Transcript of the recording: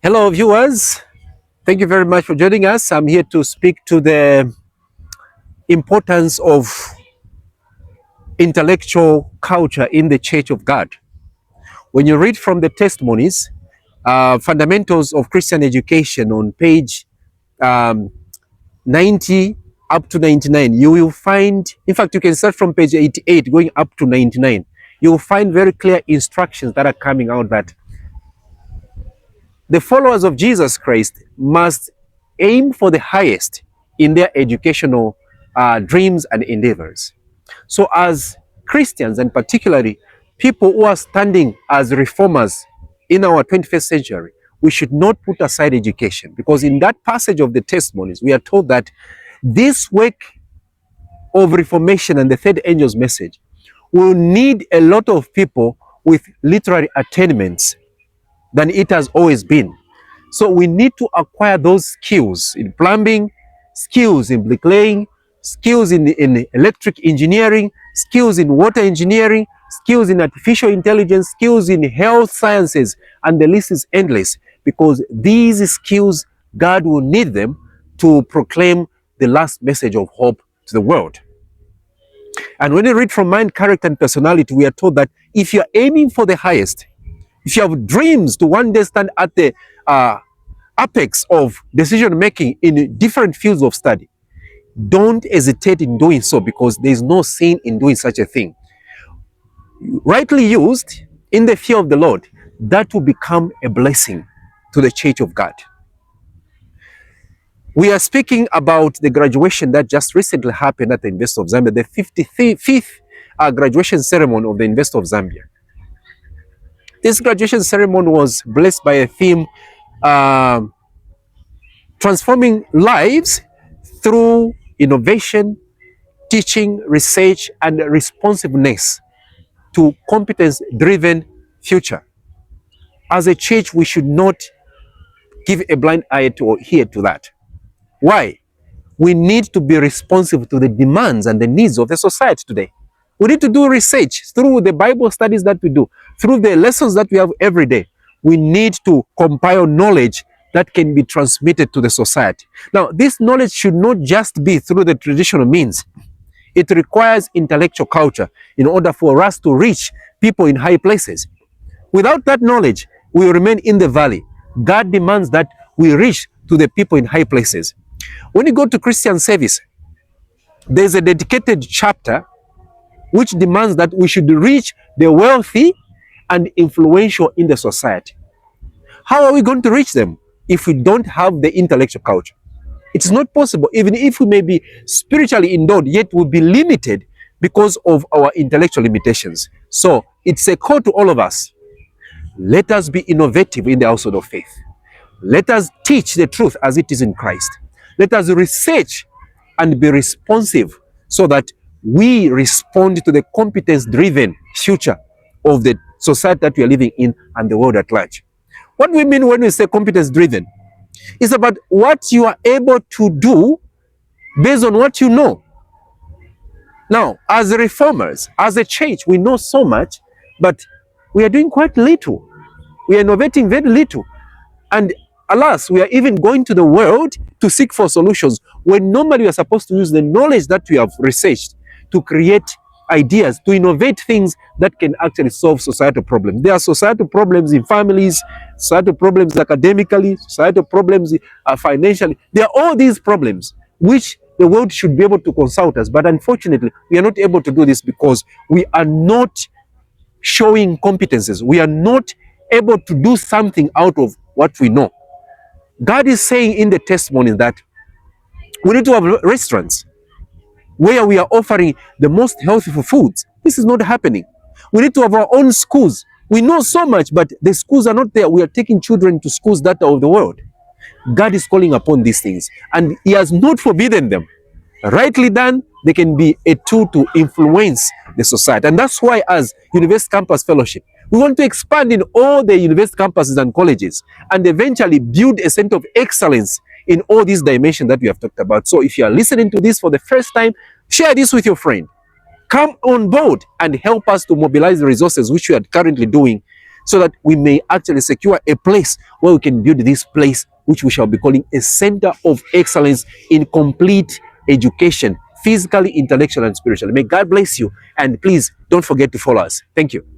Hello, viewers. Thank you very much for joining us. I'm here to speak to the importance of intellectual culture in the Church of God. When you read from the testimonies, Fundamentals of Christian Education on page 90 up to 99, you will find, in fact, you can start from page 88 going up to 99. You will find very clear instructions that are coming out that the followers of Jesus Christ must aim for the highest in their educational dreams and endeavors. So as Christians, and particularly people who are standing as reformers in our 21st century, we should not put aside education, because in that passage of the testimonies, we are told that this work of reformation and the third angel's message will need a lot of people with literary attainments than it has always been. So we need to acquire those skills in plumbing, skills in bricklaying, skills in electric engineering, skills in water engineering, skills in artificial intelligence, skills in health sciences, and the list is endless, because these skills, God will need them to proclaim the last message of hope to the world. And when you read from Mind, Character, and Personality, we are told that if you're aiming for the highest, if you have dreams to one day stand at the apex of decision making in different fields of study, don't hesitate in doing so, because there is no sin in doing such a thing. Rightly used in the fear of the Lord, that will become a blessing to the Church of God. We are speaking about the graduation that just recently happened at the University of Zambia, the 55th graduation ceremony of the University of Zambia. This graduation ceremony was blessed by a theme, transforming lives through innovation, teaching, research, and responsiveness to competence-driven future. As a church, we should not give a blind eye to or ear to that. Why? We need to be responsive to the demands and the needs of the society today. We need to do research through the Bible studies that we do, through the lessons that we have every day. We need to compile knowledge that can be transmitted to the society. Now, this knowledge should not just be through the traditional means. It requires intellectual culture in order for us to reach people in high places. Without that knowledge, we will remain in the valley. God demands that we reach to the people in high places. When you go to Christian service, there's a dedicated chapter which demands that we should reach the wealthy and influential in the society. How are we going to reach them if we don't have the intellectual culture? It's not possible. Even if we may be spiritually endowed, yet we'll be limited because of our intellectual limitations. So it's a call to all of us. Let us be innovative in the household of faith. Let us teach the truth as it is in Christ. Let us research and be responsive so that we respond to the competence-driven future of the society that we are living in and the world at large. What do we mean when we say competence-driven? It's about what you are able to do based on what you know. Now, as reformers, as a church, we know so much, but we are doing quite little. We are innovating very little. And alas, we are even going to the world to seek for solutions when normally we are supposed to use the knowledge that we have researched to create ideas, to innovate things that can actually solve societal problems. There are societal problems in families, societal problems academically, societal problems financially. There are all these problems which the world should be able to consult us. But unfortunately, we are not able to do this because we are not showing competences. We are not able to do something out of what we know. God is saying in the testimony that we need to have restaurants where we are offering the most healthful foods. This is not happening. We need to have our own schools. We know so much, but the schools are not there. We are taking children to schools that are of the world. God is calling upon these things, and He has not forbidden them. Rightly done, they can be a tool to influence the society. And that's why, as University Campus Fellowship, we want to expand in all the university campuses and colleges and eventually build a center of excellence in all these dimensions that we have talked about. So if you are listening to this for the first time, share this with your friend. Come on board and help us to mobilize the resources which we are currently doing so that we may actually secure a place where we can build this place, which we shall be calling a center of excellence in complete education, physically, intellectually, and spiritually. May God bless you, and please don't forget to follow us. Thank you.